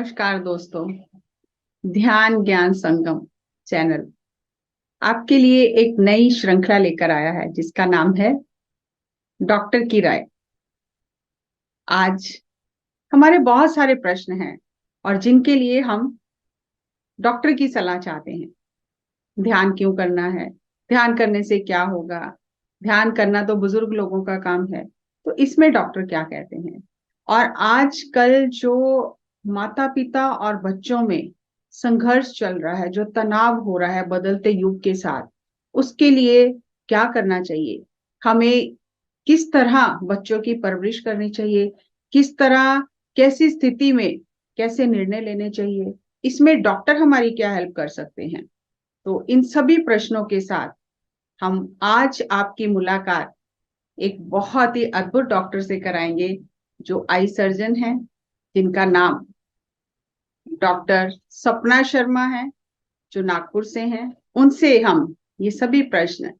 नमस्कार दोस्तों। ध्यान ज्ञान संगम चैनल आपके लिए एक नई श्रृंखला लेकर आया है जिसका नाम है डॉक्टर की राय। आज हमारे बहुत सारे प्रश्न हैं और जिनके लिए हम डॉक्टर की सलाह चाहते हैं। ध्यान क्यों करना है? ध्यान करने से क्या होगा? ध्यान करना तो बुजुर्ग लोगों का काम है, तो इसमें डॉक्टर क्या कहते हैं? और आजकल जो माता पिता और बच्चों में संघर्ष चल रहा है, जो तनाव हो रहा है बदलते युग के साथ, उसके लिए क्या करना चाहिए? हमें किस तरह बच्चों की परवरिश करनी चाहिए? किस तरह, कैसी स्थिति में कैसे निर्णय लेने चाहिए? इसमें डॉक्टर हमारी क्या हेल्प कर सकते हैं? तो इन सभी प्रश्नों के साथ हम आज आपकी मुलाकात एक बहुत ही अद्भुत डॉक्टर से कराएंगे जो आई सर्जन हैं, जिनका नाम डॉक्टर सपना शर्मा है, जो नागपुर से हैं। उनसे हम ये सभी प्रश्न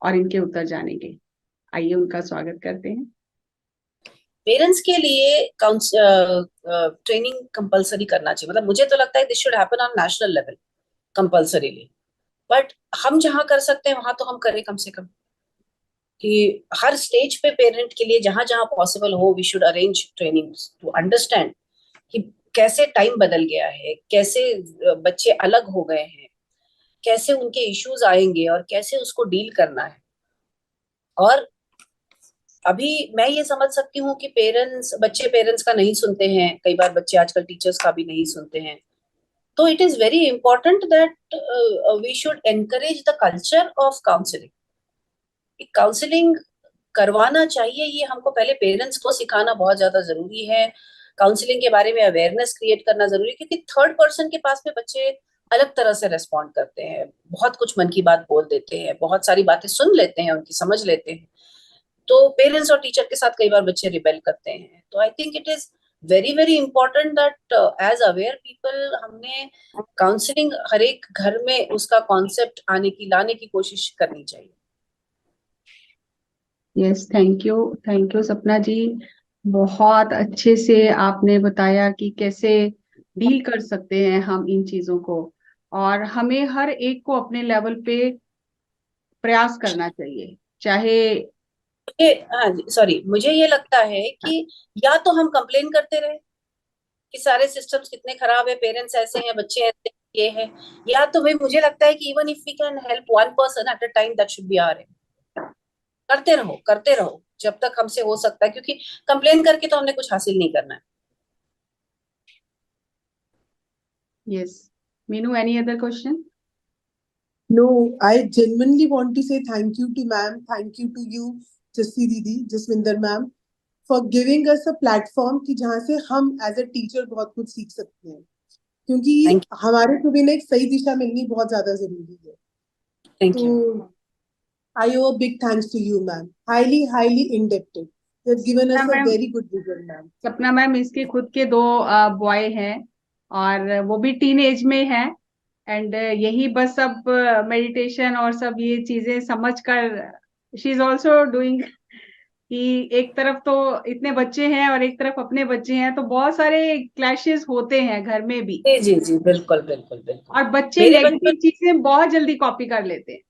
और इनके उत्तर जानेंगे। आइए उनका स्वागत करते हैं। पेरेंट्स के लिए ट्रेनिंग कंपलसरी करना चाहिए। मतलब मुझे तो लगता है this should happen on national level compulsorily. But हम जहां कर सकते हैं वहां तो हम करें कम से कम, कि हर स्टेज पे पेरेंट के लिए जहां जहां पॉसिबल हो we should arrange trainings to understand कि कैसे टाइम बदल गया है, कैसे बच्चे अलग हो गए हैं, कैसे उनके इश्यूज आएंगे और कैसे उसको डील करना है। और अभी मैं ये समझ सकती हूँ कि बच्चे पेरेंट्स का नहीं सुनते हैं, कई बार बच्चे आजकल टीचर्स का भी नहीं सुनते हैं। तो it is very important that we should encourage the culture of counselling. Counselling करवाना चाहिए, ये हमको पहले पेरेंट्स को सिखाना बहुत ज्यादा जरूरी है। काउंसलिंग के बारे में अवेयरनेस क्रिएट करना जरूरी है, क्योंकि थर्ड पर्सन के पास में बच्चे अलग तरह से रेस्पॉन्ड करते हैं, बहुत कुछ मन की बात बोल देते हैं, बहुत सारी बातें सुन लेते हैं, उनकी समझ लेते हैं। तो पेरेंट्स और टीचर के साथ कई बार बच्चे रिबेल करते हैं। तो I think it is very very important that as aware people हमने काउंसलिंग हर एक घर में उसका कॉन्सेप्ट लाने की कोशिश करनी चाहिए। यस, थैंक यू सपना जी। बहुत अच्छे से आपने बताया कि कैसे डील कर सकते हैं हम इन चीजों को, और हमें हर एक को अपने लेवल पे प्रयास करना चाहिए। चाहे हाँ जी, सॉरी, मुझे ये लगता है कि या तो हम कंप्लेन करते रहे कि सारे सिस्टम्स कितने खराब है, पेरेंट्स ऐसे हैं, बच्चे ऐसे ये है, या तो भाई मुझे लगता है कि even if we can help one person at a time that should be our. करते रहो जब तक हमसे हो सकता है, क्योंकि कंप्लेन करके तो हमने कुछ हासिल नहीं करना है। Yes, Meenu, any other question? No, I genuinely want to say thank you to ma'am, thank you to you, Jassi Didi, Jaswinder ma'am, for giving us a platform कि जहाँ से हम as a teacher बहुत कुछ सीख सकते हैं, क्योंकि थैंक हमारे को भी ना एक सही दिशा मिलनी बहुत ज्यादा जरूरी है। Thank you. तो I owe a big thanks to you, ma'am. Highly indebted. You have given सपना us a ma'am, very good vision, ma'am. इसके खुद के दो बॉय हैं और वो भी टीन एज में हैं। एंड यही बस सब मेडिटेशन और सब ये चीजें समझ कर शी इज ऑल्सो डूइंग, कि एक तरफ तो इतने बच्चे हैं और एक तरफ अपने बच्चे हैं, तो बहुत सारे क्लैशेस होते हैं घर में भी। जी जी जी, बिल्कुल बिल्कुल बिल्कुल। और बच्चे मेरे बचपन नेगेटिव चीजें बहुत जल्दी कॉपी कर लेते हैं।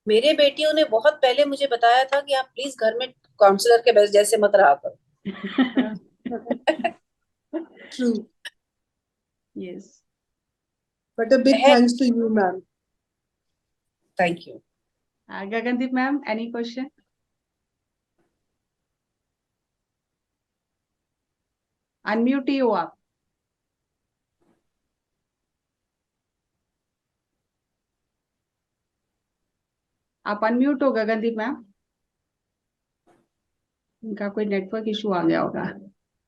मेरे बेटियों ने बहुत पहले मुझे बताया था कि आप प्लीज घर में काउंसलर के बस जैसे मत रहा करो। True. Yes. But a big है। thanks to you, ma'am. Thank you. Gagandeep ma'am, any question? Unmute ही हो आप। अनम्यूट हो गगनदीप मैम। इनका कोई नेटवर्क इशू आ गया होगा।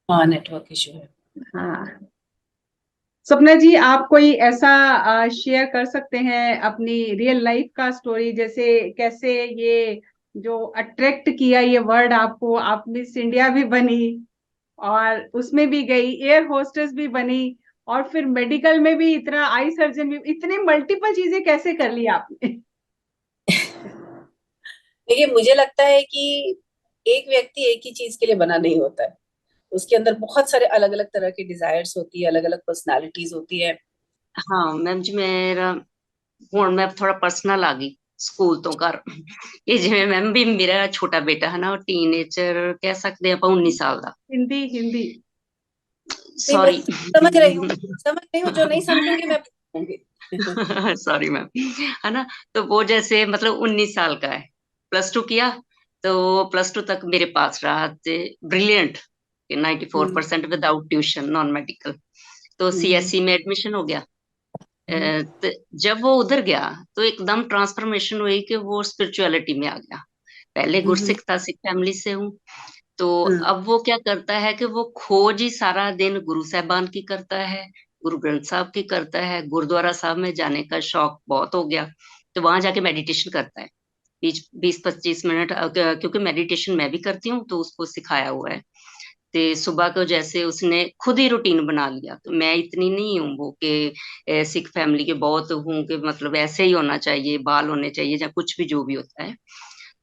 हाँ, नेटवर्क इशू है। हाँ, सपना जी, आप कोई ऐसा शेयर कर सकते हैं अपनी रियल लाइफ का स्टोरी, जैसे कैसे ये जो अट्रैक्ट किया ये वर्ड आपको, आप मिस इंडिया भी बनी और उसमें भी गई, एयर होस्टेस भी बनी, और फिर मेडिकल में भी इतना, आई सर्जन भी, इतने मल्टीपल चीजें कैसे कर ली आपने? देखिए, मुझे लगता है कि एक व्यक्ति एक ही चीज के लिए बना नहीं होता है। उसके अंदर बहुत सारे अलग अलग तरह के डिजायर्स होती है, अलग अलग पर्सनालिटीज होती है। हाँ मैम जी, मेरा ਹੁਣ ਮੈਂ ਥੋੜਾ ਪਰਸਨਲ ਆ ਗਈ ਸਕੂਲ ਤੋਂ ਘਰ। ਇਹ ਜਿਵੇਂ ਮੈਮ ਵੀ ਮੇਰਾ ਛੋਟਾ ਬੇਟਾ ਹੈ ਨਾ, ਉਹ ਟੀਨੇਜਰ ਕਹਿ ਸਕਦੇ ਆਪਾਂ, 19 ਸਾਲ ਦਾ। हिंदी हिंदी। नहीं, मैं सॉरी समझ रही हूँ, समझ रही हूँ, जो नहीं समझूंगी मैं पूछूंगी। सॉरी मैम, है ना। तो वो जैसे मतलब 19 साल का है, +2 किया, तो +2 तक मेरे पास रहा, brilliant, 94% without tuition, non medical. तो CSE में एडमिशन हो गया। तो जब वो उधर गया तो एकदम ट्रांसफॉर्मेशन हुई कि वो स्पिरिचुअलिटी में आ गया। पहले गुरसिख था, सिख फैमिली से हूँ। तो अब वो क्या करता है कि वो खोज ही सारा दिन गुरु साहबान की करता है, गुरु ग्रंथ साहब की करता है। गुरुद्वारा साहब में जाने का शौक बहुत हो गया, तो वहां जाके मेडिटेशन करता है 20-25 मिनट, क्योंकि मेडिटेशन मैं भी करती हूँ तो उसको सिखाया हुआ है। तो सुबह को जैसे उसने खुद ही रूटीन बना लिया। तो मैं इतनी नहीं हूँ वो कि सिख फैमिली के बहुत हूँ कि मतलब ऐसे ही होना चाहिए, बाल होने चाहिए या कुछ भी जो भी होता है।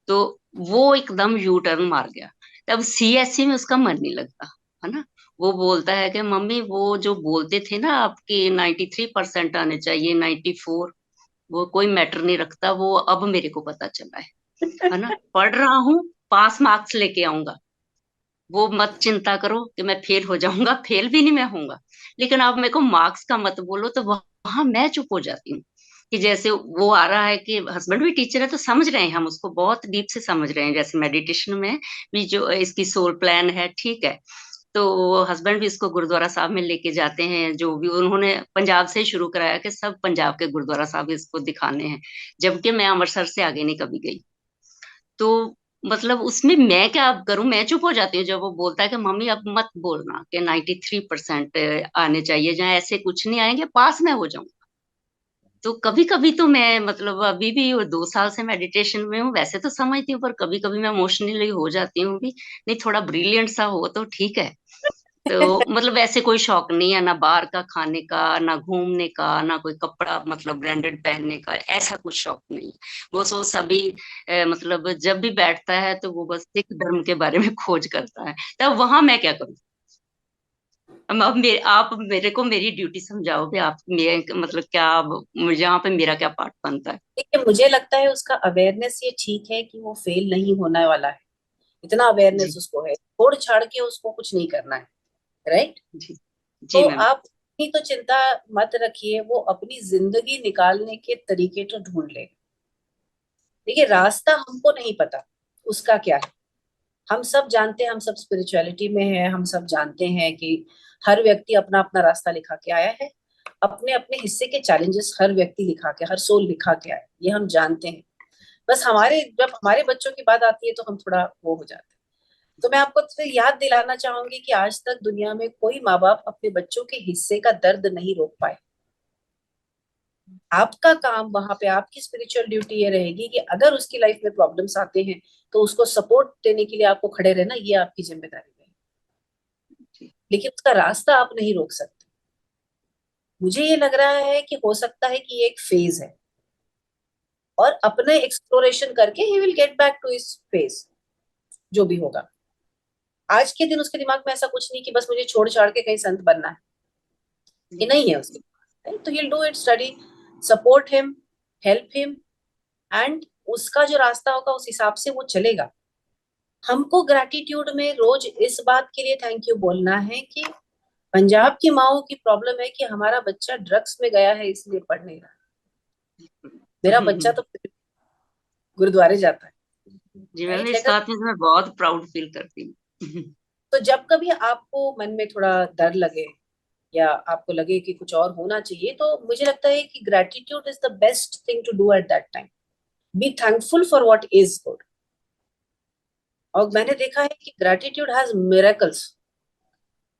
तो वो एकदम यू टर्न मार गया। तब CSE में उसका मन नहीं लगता, है ना। वो बोलता है कि मम्मी वो जो बोलते थे ना आपके 93% आने चाहिए, 94, वो कोई मैटर नहीं रखता, वो अब मेरे को पता चला है ना। पढ़ रहा हूँ, पास मार्क्स लेके आऊंगा, वो मत चिंता करो कि मैं फेल हो जाऊंगा, फेल भी नहीं मैं होऊंगा। लेकिन अब मेरे को मार्क्स का मत बोलो, तो वहां मैं चुप हो जाती हूँ। कि जैसे वो आ रहा है कि हस्बैंड भी टीचर है, तो समझ रहे हैं, हम उसको बहुत डीप से समझ रहे हैं। जैसे मेडिटेशन में भी जो इसकी सोल प्लान है, ठीक है। तो हस्बैंड भी इसको गुरुद्वारा साहब में लेके जाते हैं, जो भी उन्होंने पंजाब से शुरू कराया कि सब पंजाब के गुरुद्वारा साहब इसको दिखाने हैं, जबकि मैं अमृतसर से आगे नहीं कभी गई। तो मतलब उसमें मैं क्या अब करूं, मैं चुप हो जाती हूँ जब वो बोलता है कि मम्मी अब मत बोलना कि 93% आने चाहिए, जहाँ ऐसे कुछ नहीं आएंगे, पास मैं हो जाऊं। तो कभी कभी तो मैं मतलब अभी भी 2 साल से मेडिटेशन में हूँ, वैसे तो समझती हूँ, पर कभी कभी मैं इमोशनली हो जाती हूँ भी। नहीं, थोड़ा ब्रिलियंट सा हो तो ठीक है। तो मतलब ऐसे कोई शौक नहीं है, ना बाहर का खाने का, ना घूमने का, ना कोई कपड़ा मतलब ब्रांडेड पहनने का, ऐसा कुछ शौक नहीं। वो सो सभी मतलब जब भी बैठता है तो वो बस सिख धर्म के बारे में खोज करता है। तब वहां मैं क्या करूं। आप मेरे को मेरी ड्यूटी समझाओ कि आप मेरे मतलब क्या, यहाँ पे मेरा क्या पार्ट बनता है। देखिए, मुझे लगता है उसका अवेयरनेस ये ठीक है कि वो फेल नहीं होने वाला है, इतना अवेयरनेस जी उसको है, छोड़ छाड़ के उसको कुछ नहीं करना है, राइट। जी तो जी मैम। आप इतनी तो चिंता मत रखिए, वो अपनी जिंदगी निकालने के तरीके तो ढूंढ ले। देखिए, रास्ता हमको नहीं पता उसका क्या है, हम सब जानते हैं, हम सब स्पिरिचुअलिटी में हैं, हम सब जानते हैं कि हर व्यक्ति अपना अपना रास्ता लिखा के आया है, अपने अपने हिस्से के चैलेंजेस हर व्यक्ति लिखा के, हर सोल लिखा के आया है, ये हम जानते हैं। बस हमारे जब हमारे बच्चों की बात आती है तो हम थोड़ा वो हो जाते हैं। तो मैं आपको फिर याद दिलाना चाहूंगी कि आज तक दुनिया में कोई माँ बाप अपने बच्चों के हिस्से का दर्द नहीं रोक पाए। आपका काम वहां पे, आपकी स्पिरिचुअल ड्यूटी ये रहेगी कि अगर उसकी लाइफ में प्रॉब्लम्स आते हैं तो उसको सपोर्ट देने के लिए आपको खड़े रहना, ये आपकी जिम्मेदारी है। लेकिन उसका रास्ता आप नहीं रोक सकते। मुझे ये लग रहा है कि हो सकता है कि ये एक फेज है, और अपने एक्सप्लोरेशन करके ही विल गेट बैक टू इस फेज, जो भी होगा। आज के दिन उसके दिमाग में ऐसा कुछ नहीं कि बस मुझे छोड़ छाड़ के कहीं संत बनना है, ये नहीं है उसके पास। तो he'll do it, study, support him, help him, and उसका जो रास्ता होगा उस हिसाब से वो चलेगा। हमको ग्रैटिट्यूड में रोज इस बात के लिए थैंक यू बोलना है कि पंजाब की माओ की प्रॉब्लम है कि हमारा बच्चा ड्रग्स में गया है इसलिए पढ़ नहीं रहा, मेरा बच्चा तो गुरुद्वारे जाता है, जी मैम, राइट। इस बात में तो मैं बहुत प्राउड फील करती हूँ। तो जब कभी आपको मन में थोड़ा डर लगे या आपको लगे कि कुछ और होना चाहिए, तो मुझे लगता है कि gratitude is the best thing to do at that time. Be thankful for what is good. और मैंने देखा है कि ग्रैटिट्यूड हैज मिरेकल्स,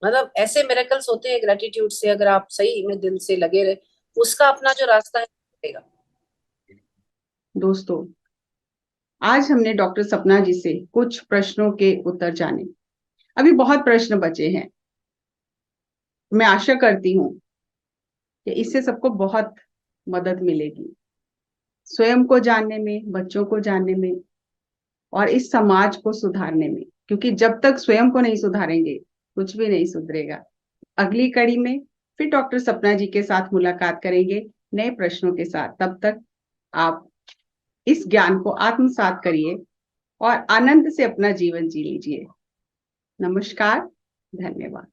मतलब ऐसे मिरेकल्स होते हैं ग्रेटिट्यूड से, अगर आप सही में दिल से लगे रहे, उसका अपना जो रास्ता है मिलेगा। दोस्तों, आज हमने डॉक्टर सपना जी से कुछ प्रश्नों के उत्तर जाने। अभी बहुत प्रश्न बचे हैं। मैं आशा करती हूँ कि इससे सबको बहुत मदद मिलेगी, स्वयं को जानने में, बच्चों को जानने में, और इस समाज को सुधारने में। क्योंकि जब तक स्वयं को नहीं सुधारेंगे कुछ भी नहीं सुधरेगा। अगली कड़ी में फिर डॉक्टर सपना जी के साथ मुलाकात करेंगे नए प्रश्नों के साथ। तब तक आप इस ज्ञान को आत्मसात करिए और आनंद से अपना जीवन जी लीजिए। नमस्कार, धन्यवाद।